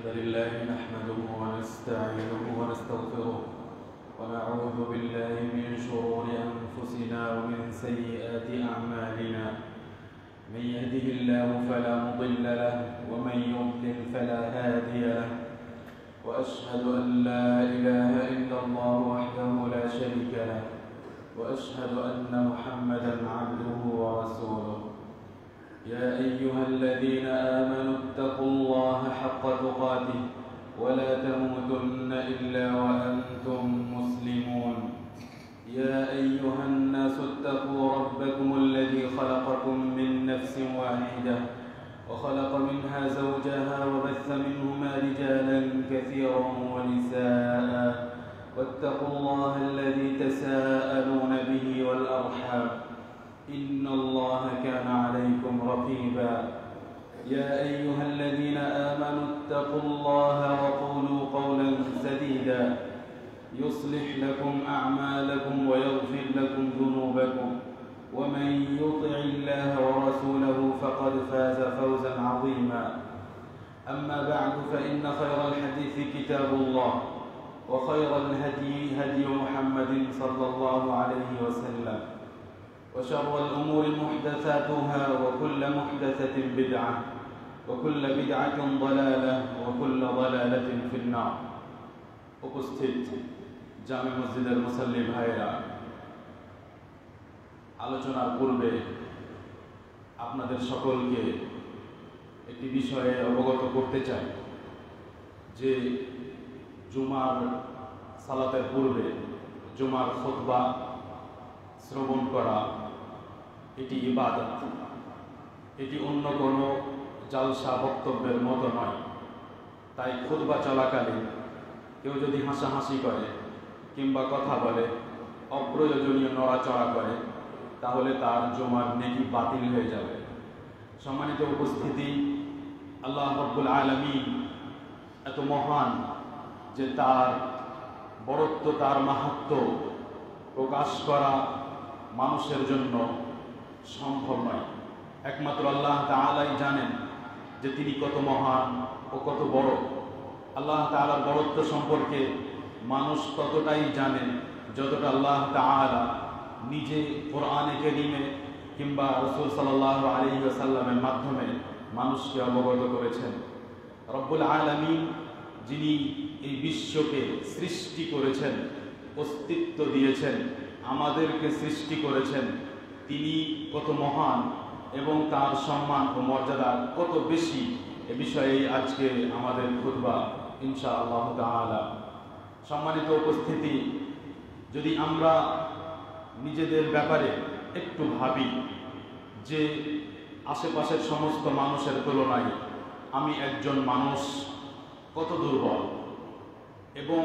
الحمد لله نحمده ونستعينه ونستغفره ونعوذ بالله من شرور أنفسنا ومن سيئات أعمالنا. من يهده الله فلا مضل له ومن يضلل فلا هادي له، وأشهد أن لا إله إلا الله وحده لا شريك له، وأشهد أن محمدا عبده ورسوله. يا أيها الذين آمنوا اتقوا الله حق تقاته ولا تموتن إلا وأنتم مسلمون. يا أيها الناس اتقوا ربكم الذي خلقكم من نفس واحدة وخلق منها زوجها وبث منهما رجالا كثيرا ونساء، واتقوا الله الذي تساءلون به والأرحام إن الله كان عليكم رقيبا. يا أيها الذين آمنوا اتقوا الله وقولوا قولا سديدا يصلح لكم أعمالكم ويغفر لكم ذنوبكم، ومن يطع الله ورسوله فقد فاز فوزا عظيما. أما بعد، فإن خير الحديث كتاب الله، وخير الهدي هدي محمد صلى الله عليه وسلم، وشر الأمور محدثاتها، وكل محدثة بدعة، وكل بدعة ضلالة، وكل ضلالة في النار. উপস্থিত জামে মসজিদের মুসল্লি ভাইরা, আলোচনার পূর্বে আপনাদের সকলকে একটি বিষয়ে অবগত করতে চাই যে জুমার সালাতের পূর্বে জুমার খুতবা শ্রবণ করা এটি ইবাদত, এটি অন্য কোনো জালসা বক্তব্যের মতো নয়। তাই খুতবা চলাকালীন কেউ যদি হাসাহাসি করে কিংবা কথা বলে, অপ্রয়োজনীয় নড়াচড়া করে, তাহলে তার জুমার নেকি বাতিল হয়ে যাবে। সম্মানিত উপস্থিতি, আল্লাহ রাব্বুল আলামিন এত মহান যে তার বড়ত্ব, তার মাহাত্ম্য প্রকাশ করা মানুষের জন্য সম্ভব নয়। একমাত্র আল্লাহ তাআলাই জানেন যে তিনি কত মহান ও কত বড়। আল্লাহ তাআলার বড়ত্ব সম্পর্কে মানুষ ততটাই জানে যতটা আল্লাহ তাআলা নিজে কোরআনে কারীমে কিংবা রাসূল সাল্লাল্লাহু আলাইহি ওয়াসাল্লামের মাধ্যমে মানুষকে অবগত করেছেন। রব্বুল আলামিন যিনি এই বিশ্বকে সৃষ্টি করেছেন, অস্তিত্ব দিয়েছেন, আমাদেরকে সৃষ্টি করেছেন, তিনি কত মহান এবং তার সম্মান ও মর্যাদা কত বেশি, এ বিষয়ে আজকে আমাদের খুতবা ইনশাআল্লাহ তাআলা। সম্মানিত উপস্থিতি, যদি আমরা নিজেদের ব্যাপারে একটু ভাবি যে আশেপাশের সমস্ত মানুষের তুলনায় আমি একজন মানুষ কত দুর্বল, এবং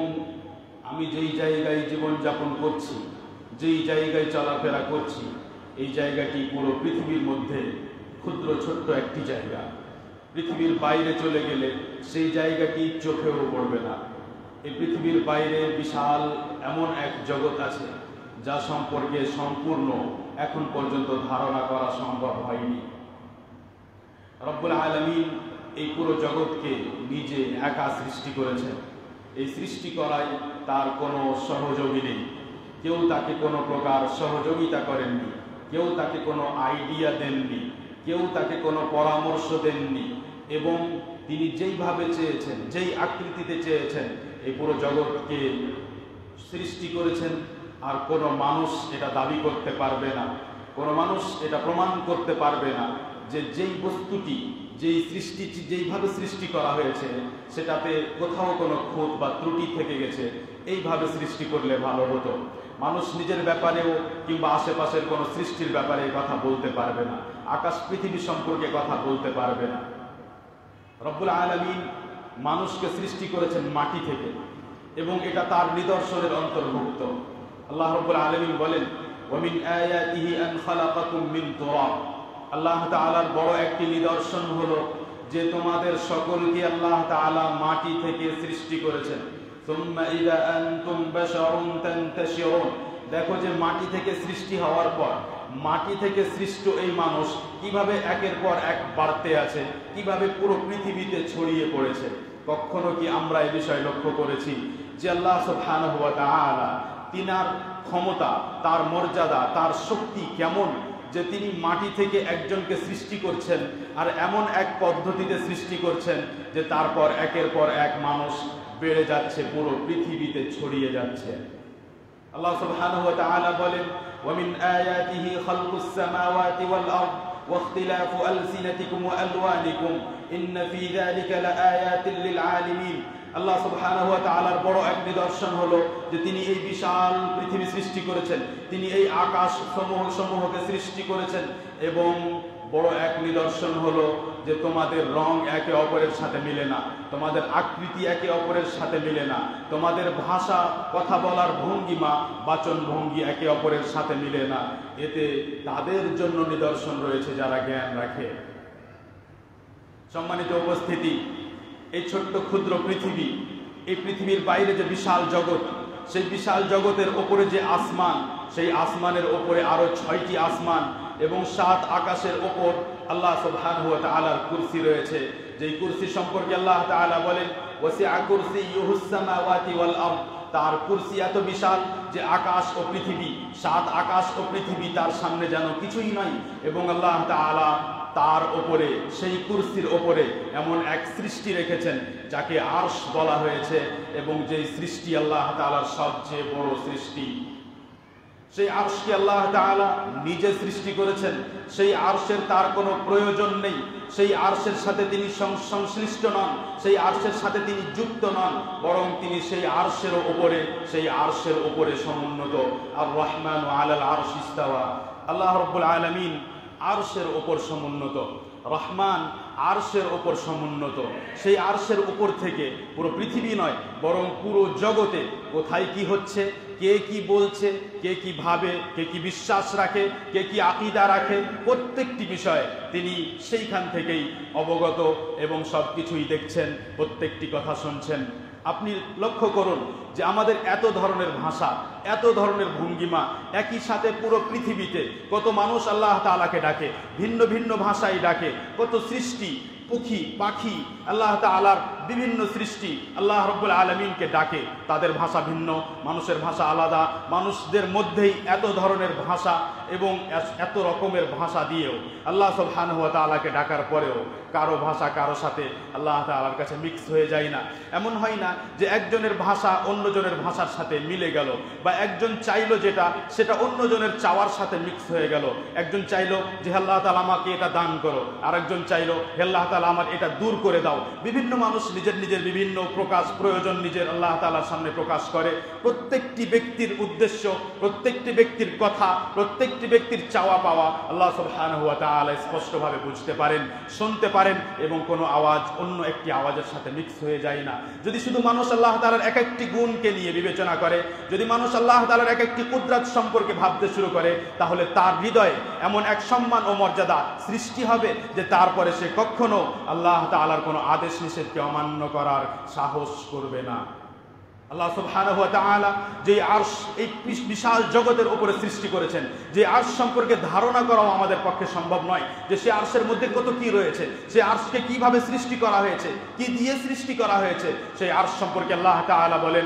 আমি যেই জায়গায় জীবনযাপন করছি, যেই জায়গায় চলাফেরা করছি, এই জায়গাটি পুরো পৃথিবীর মধ্যে ক্ষুদ্র ছোট্ট একটি জায়গা। পৃথিবীর বাইরে চলে গেলে সেই জায়গাটি চোখেও পড়বে না। এই পৃথিবীর বাইরে বিশাল এমন এক জগৎ আছে যা সম্পর্কে সম্পূর্ণ এখন পর্যন্ত ধারণা করা সম্ভব হয়নি। রব্বুল আলামিন এই পুরো জগৎকে নিজে একা সৃষ্টি করেছেন। এই সৃষ্টি করায় তার কোনো সহযোগী নেই, কেউ তাকে কোনো প্রকার সহযোগিতা করেননি, কেউ তাকে কোনো আইডিয়া দেননি, কেউ তাকে কোনো পরামর্শ দেননি, এবং তিনি যেইভাবে চেয়েছেন, যেই আকৃতিতে চেয়েছেন এই পুরো জগৎকে সৃষ্টি করেছেন। আর কোনো মানুষ এটা দাবি করতে পারবে না, কোনো মানুষ এটা প্রমাণ করতে পারবে না যে যেই বস্তুটি, যেই সৃষ্টি, যেইভাবে সৃষ্টি করা হয়েছে সেটাতে কোথাও কোনো খুঁত বা ত্রুটি থেকে গেছে, এইভাবে সৃষ্টি করলে ভালো হতো। মানুষ নিজের ব্যাপারেও কিংবা আশেপাশের কোনো সৃষ্টির ব্যাপারে কথা বলতে পারবে না, আকাশ পৃথিবী সম্পর্কে কথা বলতে পারবে না। রব্বুল আলামিন মানুষকে সৃষ্টি করেছেন মাটি থেকে, এবং এটা তার নিদর্শনের অন্তর্ভুক্ত। আল্লাহ রাব্বুল আলামিন বলেন, ওয়া মিন আয়াতিহি আন খালাকাকুম মিন তুরাব। আল্লাহ তাআলার বড় একটি নিদর্শন হলো যে তোমাদের সকলকে আল্লাহ তাআলা মাটি থেকে সৃষ্টি করেছেন। সুম্মা ইযা আনতুম বাশারুন তানতাশিরুন। দেখো যে মাটি থেকে সৃষ্টি হওয়ার পর মাটি থেকে সৃষ্ট এই মানুষ কিভাবে একের পর এক বাড়তে আছে, কিভাবে পুরো পৃথিবীতে ছড়িয়ে পড়েছে। কখনো কি আমরা এই বিষয় লক্ষ্য করেছি যে আল্লাহ সুবহানাহু ওয়া তাআলা তিনার ক্ষমতা, তার মর্যাদা, তার শক্তি কেমন, যে তিনি মাটি থেকে একজনকে সৃষ্টি করছেন আর এমন এক পদ্ধতিতে সৃষ্টি করছেন যে তারপর একের পর এক মানুষ বেড়ে যাচ্ছে, পুরো পৃথিবীতে ছড়িয়ে যাচ্ছে। আল্লাহ সুবহানাহু ওয়া তাআলা বলেন, ওয়া মিন আয়াতিহি খালকুস সামাওয়াতি ওয়াল আরদ ওয়া ইখতিলাফু আলসিনাতিকুম ওয়া আলওয়ানিকুম ইন্না ফী যালিকা লাআয়াতিন লিল আলিমিন। আল্লাহ সুবহানাহু ওয়া তাআলার বড় এক নিদর্শন হলো যে তিনি এই বিশাল পৃথিবী সৃষ্টি করেছেন, তিনি এই আকাশ সমূহকে সৃষ্টি করেছেন, এবং বড় এক নিদর্শন হলো যে তোমাদের রং একে অপরের সাথে মিলে না, তোমাদের আকৃতি একে অপরের সাথে মিলে না, তোমাদের ভাষা, কথা বলার ভঙ্গিমা, বাচন ভঙ্গি একে অপরের সাথে মিলে না। এতে তাদের জন্য নিদর্শন রয়েছে যারা জ্ঞান রাখে। সম্মানিত উপস্থিতি, এই ছোট্ট ক্ষুদ্র পৃথিবী, এই পৃথিবীর বাইরে যে বিশাল জগৎ, সেই বিশাল জগতের ওপরে যে আসমান, সেই আসমানের ওপরে আরো 6টি আসমান এবং 7 আকাশের ওপর আল্লাহ সুবহানাহু ওয়া তাআলার কুরসি রয়েছে। যেই কুরসি সম্পর্কে আল্লাহ তাআলা বলেন, ওয়াসিআ কুরসিয়ুহুস সামাওয়াতি ওয়াল আরদ, তার কুরসি এত বিশাল যে আকাশ ও পৃথিবী, 7 আকাশ ও পৃথিবী তার সামনে যেন কিছুই নয়। এবং আল্লাহ তাআলা তার ওপরে, সেই কুরসির ওপরে এমন এক সৃষ্টি রেখেছেন যাকে আরশ বলা হয়েছে, এবং যেই সৃষ্টি আল্লাহ তাআলার সবচেয়ে বড় সৃষ্টি। সেই আরশকে আল্লাহ তাআলা নিজে সৃষ্টি করেছেন। সেই আরশের তার কোনো প্রয়োজন নেই, সেই আরশের সাথে তিনি সংশ্লিষ্ট নন, সেই আরশের সাথে তিনি যুক্ত নন, বরং তিনি সেই আরশের উপরে সমুন্নত। আর রহমান আলাল আরশ ইস্তাওয়া, আল্লাহ রাব্বুল আলামিন আরশের উপর সমুন্নত, রহমান আরশের উপর সমুন্নত। সেই আরশের উপর থেকে পুরো পৃথিবী নয়, বরং পুরো জগতে কোথায় কি হচ্ছে, কে কি বলছে, কে কি ভাবে, কে কি বিশ্বাস রাখে, কে কি আকীদা রাখে, প্রত্যেকটি বিষয়ে তিনি সেইখান থেকেই অবগত এবং সবকিছুই দেখছেন, প্রত্যেকটি কথা শুনছেন। আপনি লক্ষ্য করুন যে আমাদের এত ধরনের ভাষা, এত ধরনের ভঙ্গিমা, একই সাথে পুরো পৃথিবীতে কত মানুষ আল্লাহ তাআলাকে ডাকে, ভিন্ন ভিন্ন ভাষায় ডাকে, কত সৃষ্টি, পক্ষী পাখি, আল্লাহ তাআলার বিভিন্ন সৃষ্টি আল্লাহ রাব্বুল আলামিনকে ডাকে। তাদের ভাষা ভিন্ন, মানুষের ভাষা আলাদা, মানুষদের মধ্যেই এত ধরনের ভাষা এবং এত রকমের ভাষা দিয়েও আল্লাহ সুবহানাহু ওয়া তাআলাকে ডাকার পরেও কারো ভাষা কারো সাথে আল্লাহ তাআলার কাছে মিক্স হয়ে যায় না। এমন হয় না যে একজনের ভাষা অন্যজনের ভাষার সাথে মিলে গেল, বা একজন চাইলো যেটা সেটা অন্যজনের চাওয়ার সাথে মিক্স হয়ে গেল। একজন চাইলো যে আল্লাহ তাআলা আমাকে এটা দান করো, আর একজন চাইলো হে আল্লাহ তাআলা আমার এটা দূর করে দাও। বিভিন্ন মানুষ নিজের নিজের বিভিন্ন প্রয়োজন নিজের আল্লাহ তাআলার সামনে প্রকাশ করে। প্রত্যেকটি ব্যক্তির উদ্দেশ্য, প্রত্যেকটি ব্যক্তির কথা, প্রত্যেকটি ব্যক্তির চাওয়া পাওয়া আল্লাহ সুবহানাহু ওয়া তাআলা স্পষ্টভাবে বুঝতে পারেন, শুনতে পারেন, এবং কোনো আওয়াজ অন্য একটি আওয়াজের সাথে মিক্স হয়ে যায় না। যদি শুধু মানুষ আল্লাহ তাআলার এক একটি গুণকে নিয়ে বিবেচনা করে, যদি মানুষ আল্লাহ তাআলার এক একটি কুদরত সম্পর্কে ভাবতে শুরু করে, তাহলে তার হৃদয়ে এমন এক সম্মান ও মর্যাদা সৃষ্টি হবে যে তারপরে সে কখনো আল্লাহ তাআলার কোনো আদেশ নিষেধকে অমান্য করার সাহস করবে না। আল্লাহ সুবহানাহু ওয়া তাআলা যে আরশ, এই বিশাল জগতের উপরে সৃষ্টি করেছেন, যে আরশ সম্পর্কে ধারণা করাও আমাদের পক্ষে সম্ভব নয়, যে সে আরশের মধ্যে কত কি রয়েছে, সে আরশকে কিভাবে সৃষ্টি করা হয়েছে, কি দিয়ে সৃষ্টি করা হয়েছে। সেই আরশ সম্পর্কে আল্লাহ তাআলা বলেন,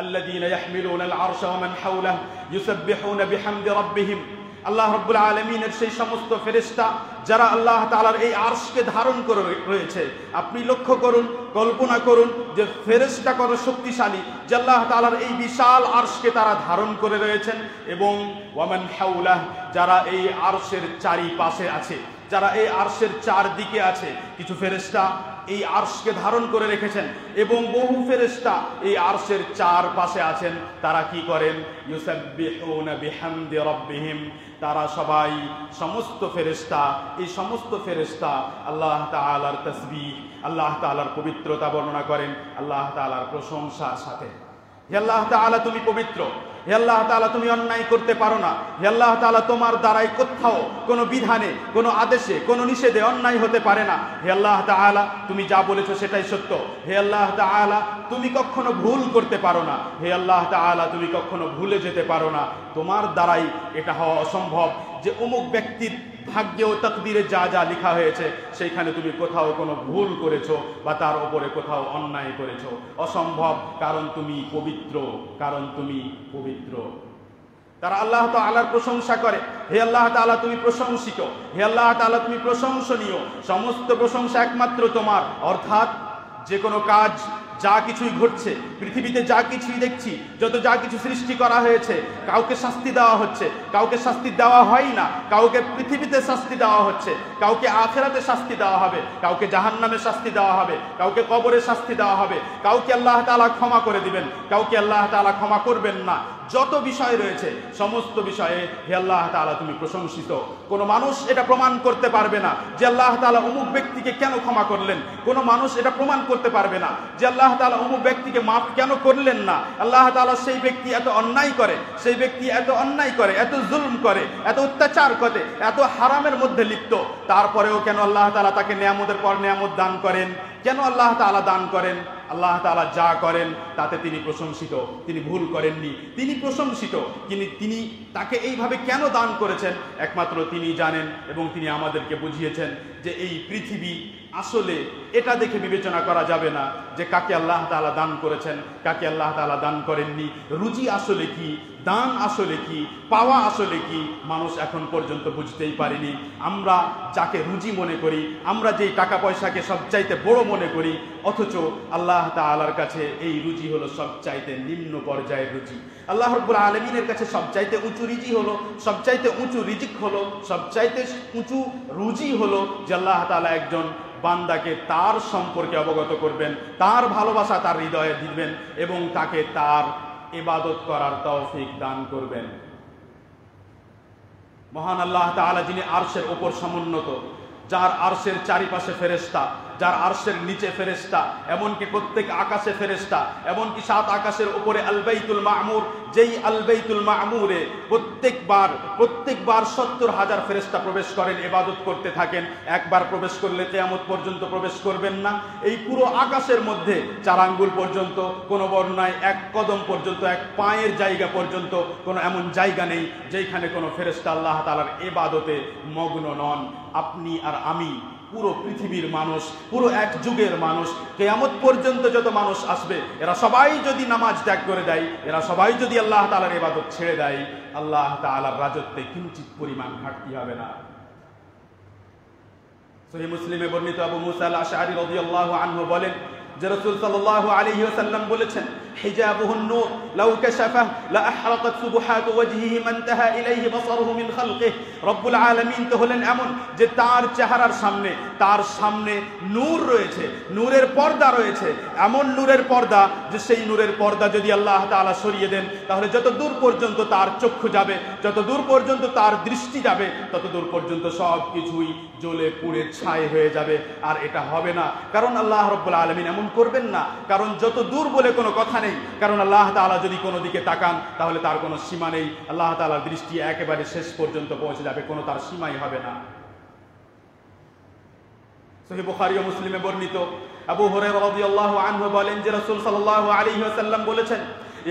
আল্লাযীনা ইয়াহমিলুনাল আরশা ওয়া মান হাওলাহু ইউসাব্বিহুনা বিহামদি রাব্বিহিম। আল্লাহ রাব্বুল আলামিনের সেই সমস্ত ফেরেশতা যারা আল্লাহ তাআলার এই আরশকে ধারণ করে রয়েছে। আপনি লক্ষ্য করুন, কল্পনা করুন যে ফেরেশতা কত শক্তিশালী, যে আল্লাহ তাআলার এই বিশাল আরশকে তারা ধারণ করে রয়েছেন। এবং ওয়া মান হাওলাহ, যারা এই আরশের চারিপাশে আছে, যারা এই আরশের চারদিকে আছে, কিছু ফেরেশতা এই আরশকে ধারণ করে রেখেছেন, এবং বহু ফেরেশতা এই আরশের চারপাশে আছেন। তারা কি করেন? ইউসাব্বিহুনা বিহামদি রাব্বিহিম। তারা সবাই, সমস্ত ফেরেশতা, এই সমস্ত ফেরেশতা আল্লাহ তাআলার তাসবিহ, আল্লাহ তাআলার পবিত্রতা বর্ণনা করেন আল্লাহ তাআলার প্রশংসার সাথে। হে আল্লাহ তাআলা তুমি পবিত্র, হে আল্লাহ তাআলা তুমি অন্যায় করতে পারো না, হে আল্লাহ তাআলা তোমার দ্বারাই কোথাও কোনো বিধানে, কোনো আদেশে, কোনো নিষেধে অন্যায় হতে পারে না। হে আল্লাহ তাআলা তুমি যা বলেছো সেটাই সত্য। হে আল্লাহ তাআলা তুমি কখনো ভুল করতে পারো না। হে আল্লাহ তাআলা তুমি কখনো ভুলে যেতে পারো না। তোমার দ্বারাই এটা হওয়া অসম্ভব যে অমুক ব্যক্তির ভাগ্যে ও তাকদীরে যা যা লেখা হয়েছে সেইখানে তুমি কোথাও কোনো ভুল করেছো বা তার উপরে কোথাও অন্যায় করেছো অসম্ভব, কারণ তুমি পবিত্র, কারণ তুমি পবিত্র। তারা আল্লাহ তাআলার প্রশংসা করে, হে আল্লাহ তাআলা তুমি প্রশংসিত, হে আল্লাহ তাআলা তুমি প্রশংসনীয়, সমস্ত প্রশংসা একমাত্র তোমার। অর্থাৎ যে কোনো কাজ, যা কিছুই ঘটছে পৃথিবীতে, যা কিছুই দেখছি, যা কিছু সৃষ্টি করা হয়েছে, কাউকে শাস্তি দেওয়া হচ্ছে, কাউকে শাস্তি দেওয়া হয় না, কাউকে পৃথিবীতে শাস্তি দেওয়া হচ্ছে, কাউকে আখিরাতে শাস্তি দেওয়া হবে, কাউকে জাহান্নামে শাস্তি দেওয়া হবে, কাউকে কবরে শাস্তি দেওয়া হবে, কাউকে আল্লাহ তাআলা ক্ষমা করে দিবেন, কাউকে আল্লাহ তাআলা ক্ষমা করবেন না। যত বিষয় রয়েছে সমস্ত বিষয়ে হে আল্লাহ তাআলা তুমি প্রশংসিত। কোনো মানুষ এটা প্রমাণ করতে পারবে না যে আল্লাহ তাআলা অমুক ব্যক্তিকে কেন ক্ষমা করলেন, কোনো মানুষ এটা প্রমাণ করতে পারবে না যে আল্লাহ তাআলা অমুক ব্যক্তিকে মাফ কেন করলেন না। আল্লাহ তাআলা সেই ব্যক্তি এত অন্যায় করে, সেই ব্যক্তি এত অন্যায় করে, এত জুলম করে, এত অত্যাচার করে, এত হারামের মধ্যে লিপ্ত, তারপরেও কেন আল্লাহ তাআলা তাকে নিয়ামতের পর নিয়ামত দান করেন, কেন আল্লাহ তাআলা দান করেন? আল্লাহ তাআলা যা করেন তাতে তিনি প্রশংসিত, তিনি ভুল করেননি, তিনি প্রশংসিত। তিনি তাকে এইভাবে কেন দান করেছেন একমাত্র তিনি জানেন, এবং তিনি আমাদেরকে বুঝিয়েছেন যে এই পৃথিবী আসলে এটা দেখে বিবেচনা করা যাবে না যে কাকে আল্লাহ তাআলা দান করেছেন, কাকে আল্লাহ তাআলা দান করেননি। রুজি আসলে কি, দান আসলে কি, পাওয়া আসলে কি, মানুষ এখন পর্যন্ত বুঝতেই পারেনি। আমরা যাকে রুজি মনে করি, আমরা যেই টাকা পয়সাকে সবচাইতে বড় মনে করি, অথচ আল্লাহ তাআলার কাছে এই রুজি হলো সবচাইতে নিম্ন পর্যায়ের রুজি। আল্লাহ রাব্বুল আলামিনের কাছে সবচাইতে উঁচু রিজি হলো, সবচাইতে উঁচু রিজিক হলো, সবচাইতে উঁচু রুজি হলো যে আল্লাহ তাআলা একজন বান্দাকে তার সম্পর্কে অবগত করবেন, তার ভালোবাসা তার হৃদয়ে দিবেন এবং তাকে তার ইবাদত করার তৌফিক দান করবেন। মহান আল্লাহ তাআলা যিনি আরশের উপর সমুন্নত, যার আরশের চারিপাশে ফেরেশতা, যার আরশের নিচে ফেরেশতা, এমনকি প্রত্যেক আকাশে ফেরেশতা, এমনকি 7 আকাশের উপরে আল বাইতুল মামুর, যেই আল বাইতুল মামুরে প্রত্যেকবার 70,000 ফেরেশতা প্রবেশ করেন, ইবাদত করতে থাকেন। একবার প্রবেশ করলে কিয়ামত পর্যন্ত প্রবেশ করবেন না। এই পুরো আকাশের মধ্যে 4 আঙ্গুল পর্যন্ত, কোন বর্ণনায় 1 কদম পর্যন্ত, 1 পায়ের জায়গা পর্যন্ত কোনো এমন জায়গা নেই যেখানে কোনো ফেরেশতা আল্লাহ তাআলার ইবাদতে মগ্ন নন। আপনি আর আমি, পুরো পৃথিবীর মানুষ, পুরো এক যুগের মানুষ, কিয়ামত পর্যন্ত যত মানুষ আসবে, এরা সবাই যদি নামাজ ত্যাগ করে দেয়, এরা সবাই যদি আল্লাহ তাআলার ইবাদত ছেড়ে দেয়, আল্লাহ তাআলার রাজত্বে কিঞ্চিত পরিমাণ ঘাটতি হবে না। সহিহ মুসলিমে বর্ণিত আবু মুসা আল-আশআরী রাদিয়াল্লাহু আনহু বলেন যে রাসূল সাল্লাল্লাহু আলাইহি ওয়াসাল্লাম বলেছেন, হিজাবুহুন নূর লাউ কাশাফাহু লা আহরাকাত সুবহাতু ওয়াজহিহি মান তাহা ইলাইহি বাসারুহু মিন খালকিহি। রব্বুল আলামিন তো হলেন এমন যে তার চেহারার সামনে, তার সামনে নূর রয়েছে, নূরের পর্দা রয়েছে, এমন নূরের পর্দা যে সেই নূরের পর্দা যদি আল্লাহ তাআলা সরিয়ে দেন, তাহলে যত দূর পর্যন্ত তার চক্ষু যাবে, যত দূর পর্যন্ত তার দৃষ্টি যাবে, তত দূর পর্যন্ত সব কিছুই জ্বলে পুড়ে ছাই হয়ে যাবে। আর এটা হবে না, কারণ আল্লাহ রাব্বুল আলামিন এমন করবেন না, কারণ যত দূর বলে কোনো কথা নেই। কারণ আল্লাহ তাআলা যদি কোনো দিকে তাকান তাহলে তার কোনো সীমা নেই, আল্লাহ তাআলার দৃষ্টি একেবারে শেষ পর্যন্ত পৌঁছে যাবে, কোনো তার সীমাই হবে না। সহিহ বুখারী ও মুসলিমে বর্ণিত আবু হুরায়রা রাদিয়াল্লাহু আনহু বলেন যে রাসূল সাল্লাল্লাহু আলাইহি ওয়াসাল্লাম বলেছেন,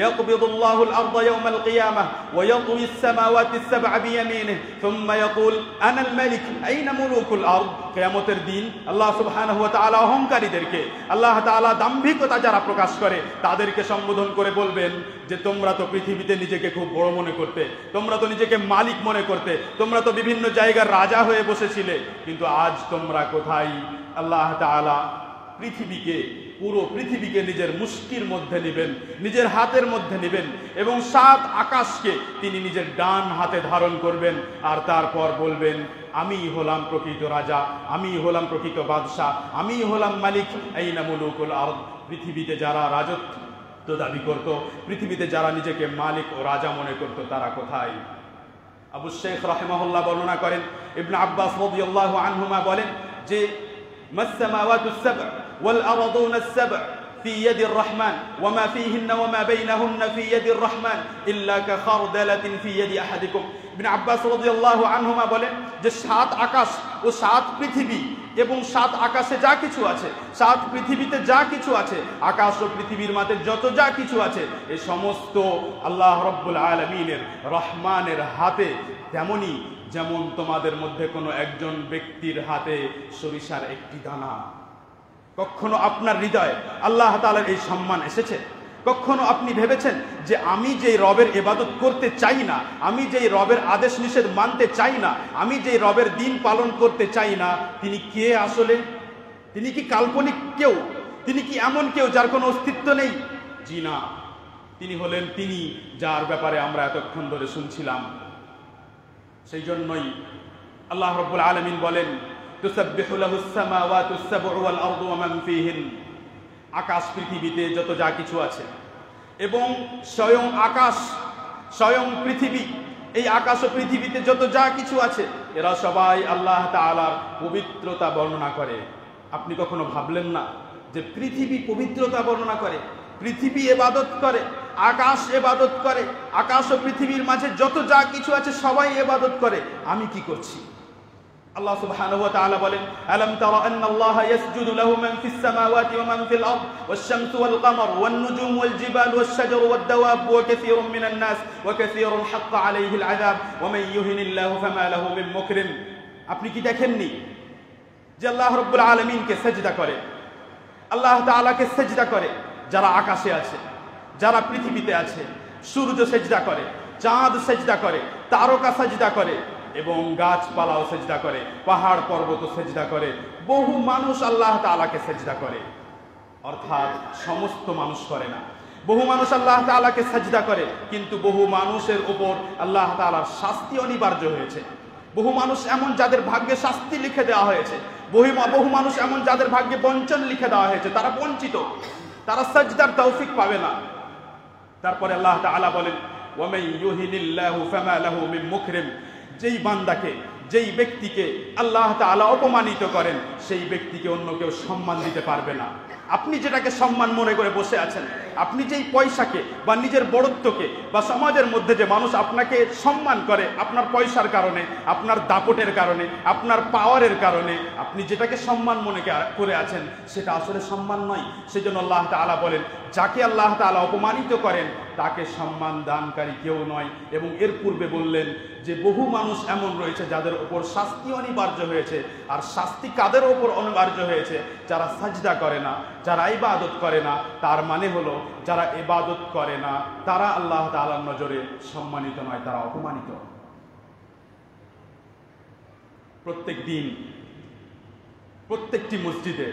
يقبض الله الأرض يوم القيامة ويطوي السماوات السبع بيمينه ثم يقول أنا الملك أين ملوك الأرض। কিয়ামতের দিন আল্লাহ সুবহানাহু ওয়া তাআলা অহংকারীদেরকে, আল্লাহ তাআলা দাম্ভিকতা যারা প্রকাশ করে তাদেরকে সম্বোধন করে বলবেন যে তোমরা তো পৃথিবীতে নিজেকে খুব বড় মনে করতে, তোমরা তো নিজেকে মালিক মনে করতে, তোমরা তো বিভিন্ন জায়গার রাজা হয়ে বসেছিলে, কিন্তু আজ তোমরা কোথায়? আল্লাহ তাআলা পৃথিবীকে, পুরো পৃথিবীকে নিজের মুষ্টির মধ্যে নেবেন, নিজের হাতের মধ্যে নেবেন এবং 7 আকাশকে তিনি নিজের ডান হাতে ধারণ করবেন। আর তারপর বলবেন, আমি হলাম প্রকৃত রাজা, আমি হলাম প্রকৃত বাদশাহ, আমি হলাম মালিক। আইনা মুলুকুল আরদ। পৃথিবীতে যারা রাজত্ব দাবি করত, পৃথিবীতে যারা নিজেকে মালিক ও রাজা মনে করত, তারা কোথায়? আবু শেখ রাহিমাহুল্লাহ বর্ণনা করেন, ইবনে আব্বাস রাদিয়াল্লাহু আনহুমা বলেন যে মাস-সামাওয়াতু সাব' ওয়াল আরদুনা সাব' في يد الرحمن وما فيهن وما بينهن في يد الرحمن إلا كخردلة في يد أحدكم। ইবনে আব্বাস রাদিয়াল্লাহু আনহুমা বলেন যে 7 আকাশ ও 7 পৃথিবী এবং 7 আকাশে যা কিছু আছে, 7 পৃথিবীতে যা কিছু আছে, আকাশ ও পৃথিবীর মাঝে যত যা কিছু আছে, এই সমস্ত আল্লাহ রাব্বুল আলামিনের রহমানের হাতে। তেমনি যেমন তোমাদের মধ্যে কোনো একজন ব্যক্তির হাতে সরিষার একটি দানা। কখনো আপনার হৃদয়ে আল্লাহ তাআলার এই সম্মান এসেছে? কখনো আপনি ভেবেছেন যে আমি যেই রবের ইবাদত করতে চাই না, আমি যেই রবের আদেশ নিষেধ মানতে চাই না, আমি যেই রবের দিন পালন করতে চাই না, তিনি কে আসলে? তিনি কি কাল্পনিক কেউ? তিনি কি এমন কেউ যার কোনো অস্তিত্ব নেই? জি না, তিনি হলেন তিনি যার ব্যাপারে আমরা এতক্ষণ ধরে শুনছিলাম। সেই জন্যই আল্লাহ রাব্বুল আলামিন বলেন, তুসাব্বিহু লাহুস সামাওয়াতুস সাবউ ওয়াল আরদু ওয়া মান ফীহিন। আকাশ পৃথিবীতে যত যা কিছু আছে এবং স্বয়ং আকাশ, স্বয়ং পৃথিবী, এই আকাশ ও পৃথিবীতে যত যা কিছু আছে এরা সবাই আল্লাহ তাআলার পবিত্রতা বর্ণনা করে। আপনি কখনো ভাবলেন না যে পৃথিবী পবিত্রতা বর্ণনা করে, পৃথিবী ইবাদত করে, আকাশ ইবাদত করে, আকাশ ও পৃথিবীর মাঝে যত যা কিছু আছে সবাই ইবাদত করে, আমি কি করছি? আল্লাহ সুবহানাহু ওয়া তাআলা বলেন, আলাম তারা আন্নাল্লাহা ইয়াসজুদু লাহু মান ফিস সামাওয়াতি ওয়া মান ফিল আরদ ওয়াশ-শামসু ওয়াল কমার ওয়ান নুজুমু ওয়াল জিবালু ওয়াশ-শাজারু ওয়াদ-দাওয়াবু ওয়া কাসীরুম মিনান নাস ওয়া কাসীরুন হাক্কা আলাইহিল আযাব ওয়া মান ইউহিনিল্লাহু ফামা লাহু মিন মুকরিম। আপনি কি দেখেননি যে আল্লাহ রাব্বুল আলামিনকে সিজদা করে, আল্লাহ তাআলাকে সিজদা করে যারা আকাশে আছে, যারা পৃথিবীতে আছে? সূর্য সিজদা করে, চাঁদ সিজদা করে, তারকা সিজদা করে এবং গাছপালাও সিজদা করে, পাহাড় পর্বত সিজদা করে, বহু মানুষ আল্লাহ তাআলাকে সিজদা করে। অর্থাৎ সমস্ত মানুষ করে না, বহু মানুষ আল্লাহ তাআলাকে সিজদা করে, কিন্তু বহু মানুষের উপর আল্লাহ তাআলার শাস্তি অনিবার্য হয়েছে। বহু মানুষ এমন যাদের ভাগ্যে শাস্তি লিখে দেওয়া হয়েছে, বহু মানুষ এমন যাদের ভাগ্যে বঞ্চন লিখে দেওয়া হয়েছে, তারা বঞ্চিত, তারা সিজদার তৌফিক পাবে না। তারপরে আল্লাহ তাআলা বলেন, ওয়া মান ইউহিনিল্লাহু ফামা লাহু মিন মুকরিম। যেই বান্দাকে, যেই ব্যক্তিকে আল্লাহ তাআলা অপমানিত করেন, সেই ব্যক্তিকে অন্য কেউ সম্মান দিতে পারবে না। আপনি যেটাকে সম্মান মনে করে বসে আছেন, আপনি যেই পয়সাকে বা নিজের বড়ত্বকে বা সমাজের মধ্যে যে মানুষ আপনাকে সম্মান করে আপনার পয়সার কারণে, আপনার দাপটের কারণে, আপনার পাওয়ারের কারণে, আপনি যেটাকে সম্মান মনে করে আছেন সেটা আসলে সম্মান নয়। সেজন্য আল্লাহ তাআলা বলেন, যাকে আল্লাহ তাআলা অপমানিত করেন তাকে সম্মান দানকারী কেউ নয়। এবং এর পূর্বে বললেন যে বহু মানুষ এমন রয়েছে যাদের উপর শাস্তি অনিবার্য হয়েছে। আর শাস্তি কাদের উপর অনিবার্য হয়েছে? যারা সাজদা করে না, যারা ইবাদত করে না। তার মানে হলো যারা ইবাদত করে না তারা আল্লাহ তাআলার নজরে সম্মানিত নয়, তারা অপমানিত। প্রত্যেক দিন প্রত্যেকটি মসজিদে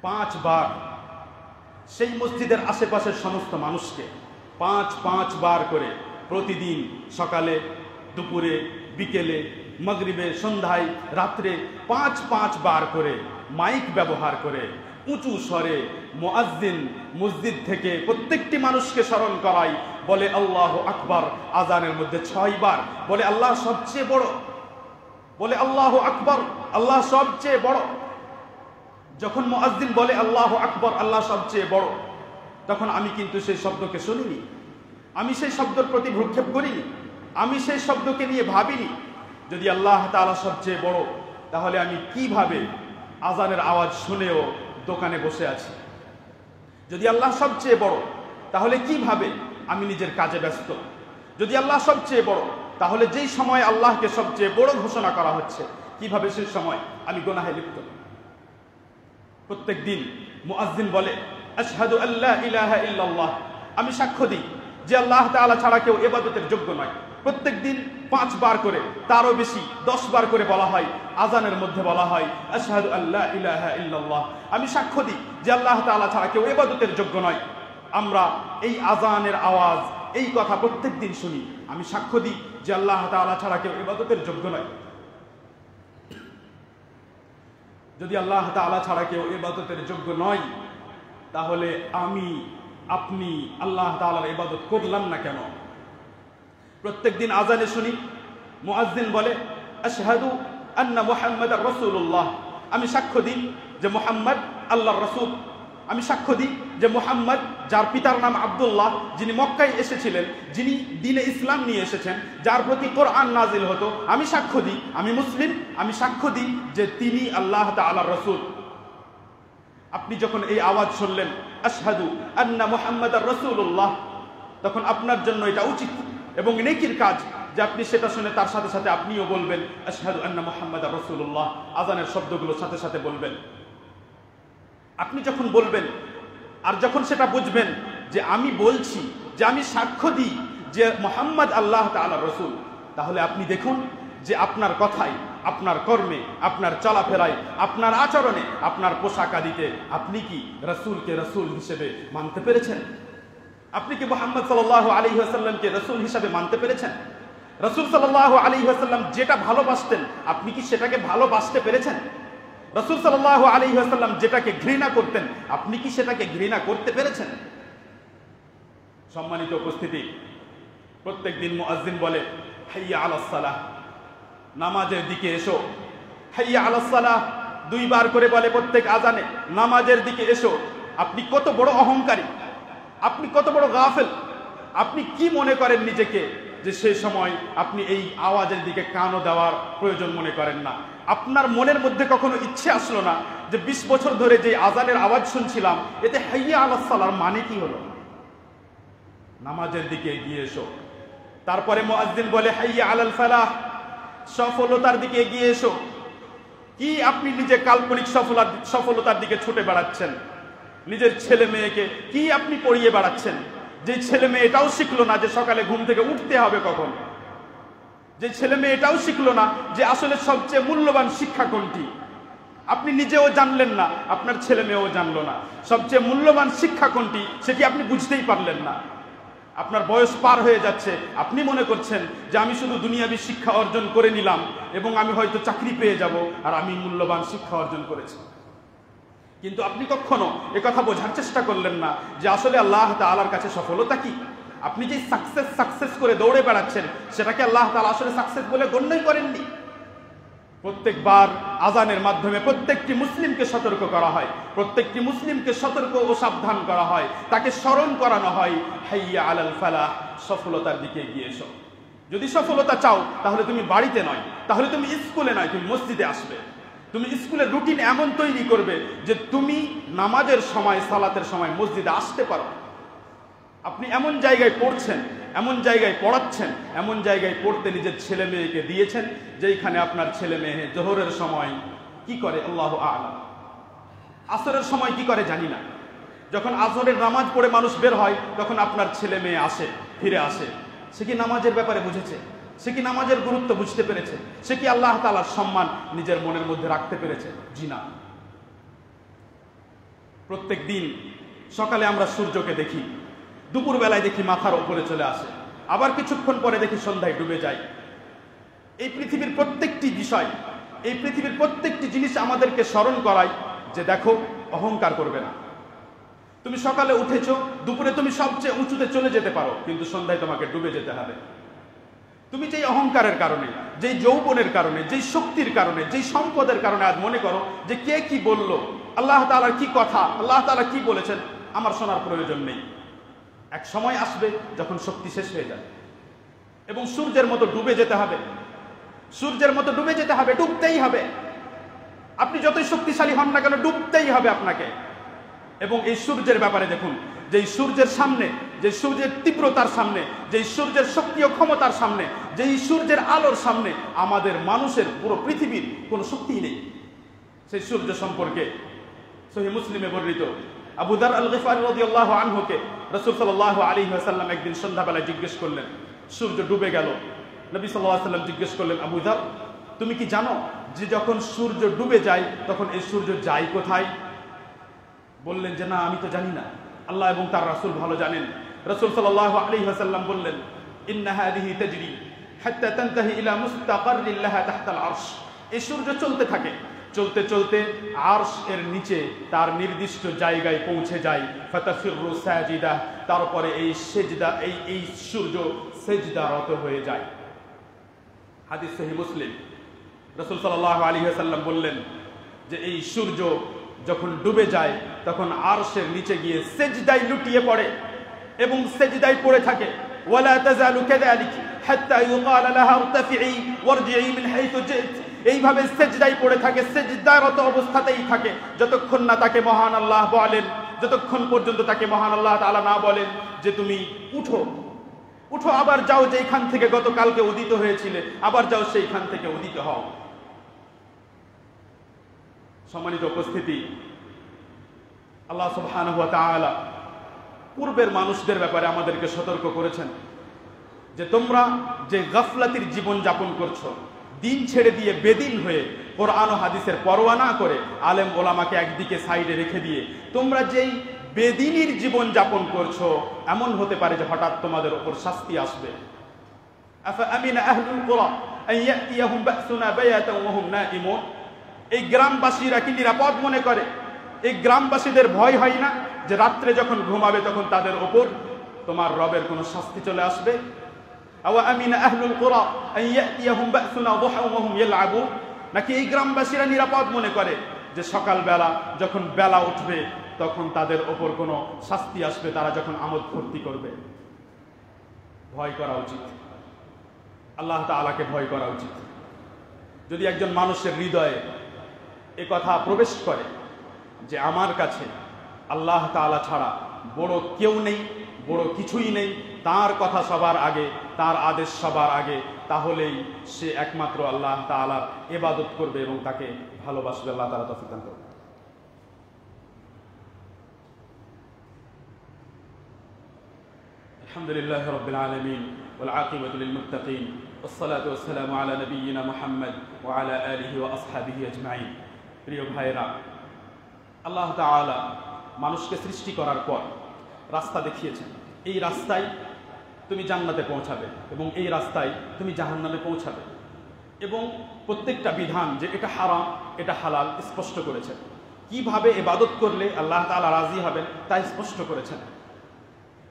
5 বার সেই মসজিদের আশেপাশের সমস্ত মানুষকে 5 বার করে প্রতিদিন সকালে, দুপুরে, বিকেলে, মাগরিবে, সন্ধ্যায়, রাত্রে 5 বার করে মাইক ব্যবহার করে উঁচু স্বরে মুয়াজ্জিন মসজিদ থেকে প্রত্যেকটি মানুষকে স্মরণ করায়, বলে আল্লাহু আকবার। আজানের মধ্যে 6 বার বলে আল্লাহ সবচেয়ে বড়, বলে আল্লাহু আকবার, আল্লাহ সবচেয়ে বড়। যখন মুয়াজ্জিন বলে আল্লাহু আকবার, আল্লাহ সবচেয়ে বড়, তখন আমি কিন্তু সেই শব্দকে শুনিনি, আমি সেই শব্দের প্রতি ভ্রুক্ষেপ করিনি, আমি সেই শব্দকে নিয়ে ভাবিনি। যদি আল্লাহ তাআলা সবচেয়ে বড়, তাহলে আমি কিভাবে আজানের আওয়াজ শুনেও দোকানে বসে আছি? যদি আল্লাহ সবচেয়ে বড়, তাহলে কিভাবে আমি নিজের কাজে ব্যস্ত? যদি আল্লাহ সবচেয়ে বড়, তাহলে যেই সময় আল্লাহকে সবচেয়ে বড় ঘোষণা করা হচ্ছে, কিভাবে সেই সময় আমি গুনাহে লিপ্ত? প্রত্যেক দিন মুয়াজ্জিন বলে, আশহাদু আল্লা ইলাহা ইল্লাল্লাহ, আমি সাক্ষ্য দিই যে আল্লাহ তাআলা ছাড়া কেউ ইবাদতের যোগ্য নয়। প্রত্যেক দিন 5 বার করে, তারও বেশি 10 বার করে বলা হয়। আজানের মধ্যে বলা হয় আশহাদু আল্লা ইলাহা ইল্লাল্লাহ, আমি সাক্ষ্য দিই যে আল্লাহ তাআলা ছাড়া কেউ ইবাদতের যোগ্য নয়। আমরা এই আজানের আওয়াজ, এই কথা প্রত্যেক দিন শুনি। আমি সাক্ষ্য দিই যে আল্লাহ তাআলা ছাড়া কেউ ইবাদতের যোগ্য নয়। যদি আল্লাহ তাআলা ছাড়া কেউ ইবাদতের যোগ্য নয়, তাহলে আমি, আপনি আল্লাহ তাআলার ইবাদত করলাম না কেন? প্রত্যেকদিন আজানে শুনি মুয়াজ্জিন বলে আশহাদু আন্না মুহাম্মাদার রাসূলুল্লাহ, আমি সাক্ষ্য দিই যে মুহাম্মদ আল্লাহর রাসূল। আমি সাক্ষ্য দিই যে মুহাম্মদ, যার পিতার নাম আব্দুল্লাহ, যিনি মক্কায় এসেছিলেন, যিনি দ্বীনে ইসলাম নিয়ে এসেছেন, যার প্রতি কোরআন নাজিল হতো, আমি সাক্ষ্য দিই, আমি মুসলিম, আমি সাক্ষ্য দিই যে তিনি আল্লাহ তাআলার রাসূল। আপনি যখন এই আওয়াজ শুনলেন আশহাদু আন্না মুহাম্মাদার রাসূলুল্লাহ, তখন আপনার জন্য এটা উচিত এবং নেকির কাজ যে আপনি সেটা শুনে তার সাথে সাথে আপনিও বলবেন আশহাদু আন্না মুহাম্মাদার রাসূলুল্লাহ, আযানের শব্দগুলোর সাথে সাথে বলবেন। আপনি যখন বলবেন আর যখন সেটা বুঝবেন যে আমি বলছি, যে আমি সাক্ষ্য দিই যে মুহাম্মদ আল্লাহ তাআলার রাসূল, তাহলে আপনি দেখুন যে আপনার কথায়, আপনার কর্মে, আপনার চলাফেরায়, আপনার আচরণে, আপনার পোশাক আদিতে আপনি কি রাসূলকে রাসূল হিসেবে মানতে পেরেছেন? আপনি কি মুহাম্মদ সাল্লাল্লাহু আলাইহি ওয়াসাল্লামকে রাসূল হিসেবে মানতে পেরেছেন? রাসূল সাল্লাল্লাহু আলাইহি ওয়াসাল্লাম যেটা ভালোবাসতেন আপনি কি সেটাকে ভালোবাসতে পেরেছেন? রাসূল সাল্লাল্লাহু আলাইহি ওয়াসাল্লাম যেটাকে ঘৃণা করতেন আপনি কি সেটাকে ঘৃণা করতে পেরেছেন? সম্মানিত উপস্থিতি, প্রত্যেকদিন মুয়াজ্জিন বলে হাইয়া আলাস সালাহ, নামাজের দিকে এসো। হাইয়া আলাস সালাহ দুইবার করে বলে প্রত্যেক আজানে, নামাজের দিকে এসো। আপনি কত বড় অহংকারী, আপনি কত বড় গাফেল, আপনি কি মনে করেন নিজেকে যে সেই সময় আপনি এই আওয়াজের দিকে কানও দেওয়ার প্রয়োজন মনে করেন না? আপনার মনের মধ্যে কখনো ইচ্ছে আসলো না যে 20 বছর ধরে যে আজানের আওয়াজ শুনছিলাম এতে হাইয়া আলাস সালাহর মানে কি হলো? নামাজের দিকে এগিয়ে এসো। তারপরে মুয়াজ্জিন বলে হাইয়া আলাল ফালাহ, সফলতার দিকে এগিয়ে এসো। কি আপনি নিজে কাল্পনিক সফলতার দিকে ছুটে বেড়াচ্ছেন? নিজের ছেলে মেয়েকে কি আপনি পড়িয়ে বেড়াচ্ছেন? যে ছেলে মেয়ে এটাও শিখলো না যে সকালে ঘুম থেকে উঠতে হবে কখন, যে ছেলে মেয়ে এটাও শিখলো না যে আসলে সবচেয়ে মূল্যবান শিক্ষা কোনটি। আপনি নিজেও জানলেন না, আপনার ছেলে মেয়েও জানলো না সবচেয়ে মূল্যবান শিক্ষা কোনটি, সেটি আপনি বুঝতেই পারলেন না। আপনার বয়স পার হয়ে যাচ্ছে, আপনি মনে করছেন যে আমি শুধু দুনিয়াবী শিক্ষা অর্জন করে নিলাম এবং আমি হয়তো চাকরি পেয়ে যাব আর আমি মূল্যবান শিক্ষা অর্জন করেছি। কিন্তু আপনি কখনো একথা বোঝার চেষ্টা করলেন না যে আসলে আল্লাহ তাআলার কাছে সফলতা কি। আপনি যে সাকসেস করে দৌড়ে বেড়াচ্ছেন সেটাকে আল্লাহ তাআলা আসলে সাকসেস বলে গণ্যই করেননি। প্রত্যেকবার আজানের মাধ্যমে প্রত্যেকটি মুসলিমকে সতর্ক করা হয়, প্রত্যেকটি মুসলিমকে সতর্ক ও সাবধান করা হয়, তাকে স্মরণ করানো হয় হাইয়া আলাল ফালাহ, সফলতার দিকে এগিয়ে এসো। যদি সফলতা চাও তাহলে তুমি বাড়িতে নয়, তাহলে তুমি স্কুলে নয়, তুমি মসজিদে আসবে। তুমি স্কুলের রুটিন এমন তৈরি করবে যে তুমি নামাজের সময়, সালাতের সময় মসজিদে আসতে পারো। আপনি এমন জায়গায় পড়ছেন, এমন জায়গায় পড়াচ্ছেন, এমন জায়গায় পড়তে নিজের ছেলে মেয়েকে দিয়েছেন যেখানে আপনার ছেলে মেয়ে জোহরের সময় কি করে আল্লাহু আ'লাম, আসরের সময় কি করে জানি না। যখন আসরের নামাজ পড়ে মানুষ বের হয় তখন আপনার ছেলে মেয়ে আসে, ফিরে আসে। সে কি নামাজের ব্যাপারে বুঝেছে? সে কি নামাজের গুরুত্ব বুঝতে পেরেছে? সে কি আল্লাহ তাআলার সম্মান নিজের মনের মধ্যে রাখতে পেরেছে? জি না। প্রত্যেক দিন সকালে আমরা সূর্যকে দেখি, দুপুরবেলায় দেখি মাথার উপরে চলে আসে, আবার কিছুক্ষণ পরে দেখি সন্ধ্যায় ডুবে যায়। এই পৃথিবীর প্রত্যেকটি বিষয়, এই পৃথিবীর প্রত্যেকটি জিনিস আমাদেরকে স্মরণ করায় যে দেখো, অহংকার করবে না। তুমি সকালে উঠেছো, দুপুরে তুমি সবচেয়ে উঁচুতে চলে যেতে পারো, কিন্তু সন্ধ্যায় তোমাকে ডুবে যেতে হবে। তুমি যেই অহংকারের কারণে, যেই যৌবনের কারণে, যেই শক্তির কারণে, যেই সম্পদের কারণে আজ মনে করো যে কে কি বলল, আল্লাহ তাআলার কি কথা, আল্লাহ তাআলা কি বলেছেন আমার শোনার প্রয়োজন নেই। এক সময় আসবে যখন শক্তি শেষ হয়ে যাবে এবং সূর্যের মতো ডুবে যেতে হবে, সূর্যের মতো ডুবে যেতে হবে, ডুবতেই হবে। আপনি যতই শক্তিশালী হন না কেন, ডুবতেই হবে আপনাকে। এবং এই সূর্যের ব্যাপারে দেখুন, যেই সূর্যের সামনে, যে সূর্যের তীব্রতার সামনে, যেই সূর্যের শক্তি ও ক্ষমতার সামনে, যেই সূর্যের আলোর সামনে আমাদের মানুষের পুরো পৃথিবীর কোনো শক্তিই নেই। সেই সূর্য সম্পর্কে সহিহ মুসলিমে বর্ণিত আবু যার আল গিফারি রাদিয়াল্লাহু আনহুকে রাসূল সাল্লাল্লাহু আলাইহি ওয়াসাল্লাম একদিন সন্ধ্যাবেলায় জিজ্ঞেস করলেন, সূর্য ডুবে গেল। নবী সাল্লাল্লাহু আলাইহি ওয়াসাল্লাম জিজ্ঞেস করলেন, আবু যার, তুমি কি জানো যে যখন সূর্য ডুবে যায় তখন এই সূর্য যায় কোথায়? বললেন যে না, আমি তো জানি না, আল্লাহ এবং তার রাসূল ভালো জানেন। রাসূল সাল্লাল্লাহু আলাইহি ওয়াসাল্লাম বললেন, ইন্না হাযিহি তাজরি হাত্তা তানতাহি ইলা মুস্তাকাররিন লাহা তাহতাল আরশ। এই সূর্য চলতে থাকে, চলতে চলতে আরশ এর নিচে তার নির্দিষ্ট জায়গায় পৌঁছে যায়। ফাতাফিরু সাজিদা, তারপরে এই সেজদা, এই সূর্য সেজদারত হয়ে যায়। হাদিস সহিহ মুসলিম। রাসূল সাল্লাল্লাহু আলাইহি ওয়াসাল্লাম বললেন যে এই সূর্য যখন ডুবে যায় তখন আরশের নিচে গিয়ে সেজদায় লুটিয়ে পড়ে এবং সেজদায় পড়ে থাকে। ওয়ালা তাজালু কাযালিক হাত্তা ইউকালা লাহা ইরতাফিই ওয়ারজিই মিন হাইথু জিত। এইভাবে সেজদায় পড়ে থাকে, সেজদারত অবস্থাতেই থাকে যতক্ষণ না তাকে মহান আল্লাহ বলেন, যতক্ষণ পর্যন্ত তাকে মহান আল্লাহ তাআলা না বলেন যে তুমি উঠো। উঠো, আবার যাও যেখান থেকে গতকালকে উদিত হয়েছিলে, আবার যাও সেইখান থেকে উদিত হও। সম্মানিত উপস্থিতি, আল্লাহ সুবহানাহু ওয়া তাআলা পূর্বের মানুষদের ব্যাপারে আমাদেরকে সতর্ক করেছেন যে তোমরা যে গাফলাতির জীবন যাপন করছো, দিন ছেড়ে দিয়ে বেদিন হয়ে কোরআন ও হাদিসের পরোয়া না করে আলেম ওলামাকে একদিকে সাইডে রেখে দিয়ে তোমরা যেই বেদিনীর জীবন যাপন করছো, এমন হতে পারে যে হঠাৎ তোমাদের উপর শাস্তি আসবে। আফা আমিনা আহলুল কুরা আন ইয়াতিয়াহুম বাসুনা বায়াতান ওয়া হুম নাঈমুন। এই গ্রামবাসীরা কি নিরাপদ মনে করে? এই গ্রামবাসীদের ভয় হয় না যে রাত্রে যখন ঘুমাবে তখন তাদের উপর তোমার রবের কোনো শাস্তি চলে আসবে? আওয়া আমিনা আহলুল কুরা আন ইয়াতিয়াহুম বাসুনা দুহা ওয়া হুম ইয়ালআবুন। নাকি এই গ্রামবাসীরা নিরাপদ মনে করে যে সকালবেলা যখন বেলা উঠবে তখন তাদের ওপর কোনো শাস্তি আসবে, তারা যখন আমোদ ফুর্তি করবে? ভয় করা উচিত, আল্লাহ তাআলাকে ভয় করা উচিত। যদি একজন মানুষের হৃদয়ে এ কথা প্রবেশ করে যে আমার কাছে আল্লাহ তাআলা ছাড়া বড় কেউ নেই, বড় কিছুই নেই, তার কথা সবার আগে, তার আদেশ সবার আগে, তাহলেই সে একমাত্র আল্লাহ তাআলার ইবাদত করবে এবং তাকে ভালোবাসবে। আল্লাহ তাআলা তৌফিক দান করুন। আলহামদুলিল্লাহ রাব্বিল আলামিন ওয়াল আকিবাতু লিল মুত্তাকিন ওয়াসসালাতু ওয়াসসালামু আলা নাবিয়িনা মুহাম্মদ ওয়া আলা আলিহি ওয়া আসহাবিহি আজমাইন। প্রিয় ভাইরা, আল্লাহ তাআলা মানুষকে সৃষ্টি করার পর রাস্তা দেখিয়েছেন। এই রাস্তায় তুমি জান্নাতে পৌঁছাবে এবং এই রাস্তায় তুমি জাহান্নামে পৌঁছাবে, এবং প্রত্যেকটা বিধান যে এটা হারাম এটা হালাল স্পষ্ট করেছেন। কিভাবে ইবাদত করলে আল্লাহ তাআলা রাজি হবেন তা স্পষ্ট করেছেন।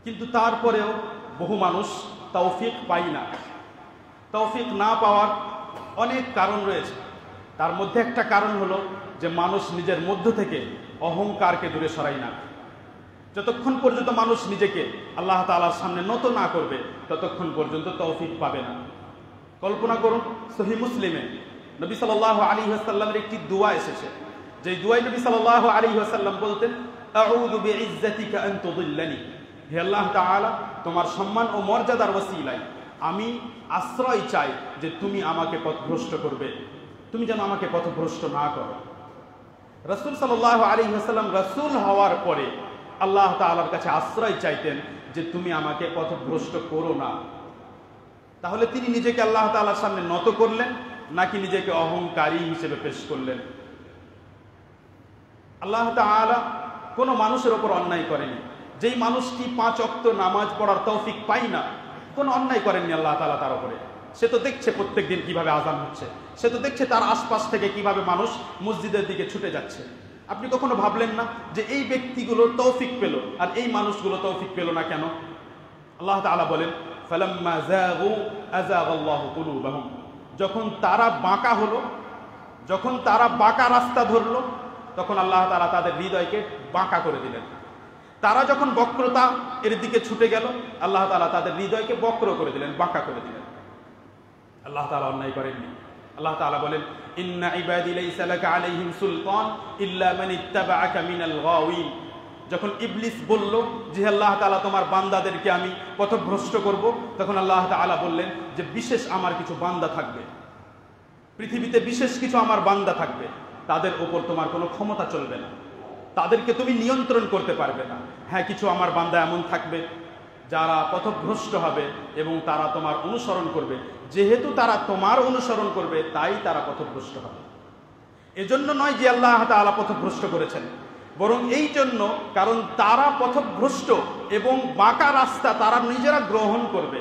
কিন্তু তারপরেও বহু মানুষ তৌফিক পায় না। তৌফিক না পাওয়ার অনেক কারণ রয়েছে। তার মধ্যে একটা কারণ হলো যে মানুষ নিজের মধ্য থেকে অহংকারকে দূরে সরায় না। যতক্ষণ পর্যন্ত মানুষ নিজেকে আল্লাহ তাআলার সামনে নত না করবে ততক্ষণ পর্যন্ত তৌফিক পাবে না। কল্পনা করুন, সহিহ মুসলিমে নবী সাল্লাল্লাহু আলাইহি ওয়াসাল্লামের একটি দোয়া এসেছে, যে দোয়ায় নবী সাল্লাল্লাহু আলাইহি ওয়াসাল্লাম বলতেন, আউযু বিইজ্জাতিকা আন তুযিল্লানি। হে আল্লাহ তাআলা, তোমার সম্মান ও মর্যাদার ওসিলায় আমি আশ্রয় চাই যে তুমি আমাকে পথভ্রষ্ট করবে, তুমি যেন আমাকে পথভ্রষ্ট না করো। রাসূল সাল্লাল্লাহু আলাইহি ওয়াসাল্লাম রাসূল হওয়ার পরে আল্লাহ তাআলার কাছে আশ্রয় চাইতেন যে তুমি আমাকে পথভ্রষ্ট করো না। তাহলে তিনি নিজেকে আল্লাহ তাআলার সামনে নত করলেন নাকি নিজেকে অহংকারী হিসেবে পেশ করলেন? আল্লাহ তাআলা কোনো মানুষের ওপর অন্যায় করেনি। যেই মানুষটি 5 ওয়াক্ত নামাজ পড়ার তৌফিক পায় না, কোনো অন্যায় করেননি আল্লাহ তাআলা তার উপরে। সে তো দেখছে প্রত্যেক দিন কিভাবে আযান হচ্ছে, সে তো দেখছে তার আশপাশ থেকে কিভাবে মানুষ মসজিদের দিকে ছুটে যাচ্ছে। আপনি কখনো ভাবলেন না যে এই ব্যক্তিগুলো তৌফিক পেল আর এই মানুষগুলো তৌফিক পেল না কেন? আল্লাহ তাআলা বলেন, ফালাম্মা যাগু আযাগাল্লাহু কুলুবাহুম। যখন তারা বাঁকা হলো, যখন তারা বাঁকা রাস্তা ধরলো, তখন আল্লাহ তাআলা তাদের হৃদয়কে বাঁকা করে দিলেন। তারা যখন বক্রতা এর দিকে ছুটে গেল, আল্লাহ তাআলা তাদের হৃদয়কে বক্র করে দিলেন, বাঁকা করে দিলেন। আল্লাহ তাআলা অন্যায় করেননি। আল্লাহ তাআলা বলেন, ইন্না ইবাদি লাইসা লাকা আলাইহিম সুলতান ইল্লা মান ইত্তাবাআকা মিনাল গাওয়িন। যখন ইবলিস বলল যে আল্লাহ তাআলা তোমার বান্দাদেরকে আমি পথভ্রষ্ট করব, তখন আল্লাহ তাআলা বললেন যে বিশেষ আমার কিছু বান্দা থাকবে, পৃথিবীতে বিশেষ কিছু আমার বান্দা থাকবে, তাদের উপর তোমার কোনো ক্ষমতা চলবে না, তাদেরকে তুমি নিয়ন্ত্রণ করতে পারবে না। হ্যাঁ, কিছু আমার বান্দা এমন থাকবে যারা পথভ্রষ্ট হবে এবং তারা তোমার অনুসরণ করবে। যেহেতু তারা তোমার অনুসরণ করবে তাই তারা পথভ্রষ্ট হবে। এজন্য নয় যে আল্লাহ তাআলা পথভ্রষ্ট করেছেন, বরং এই জন্য কারণ তারা পথভ্রষ্ট এবং বাঁকা রাস্তা তারা নিজেরা গ্রহণ করবে,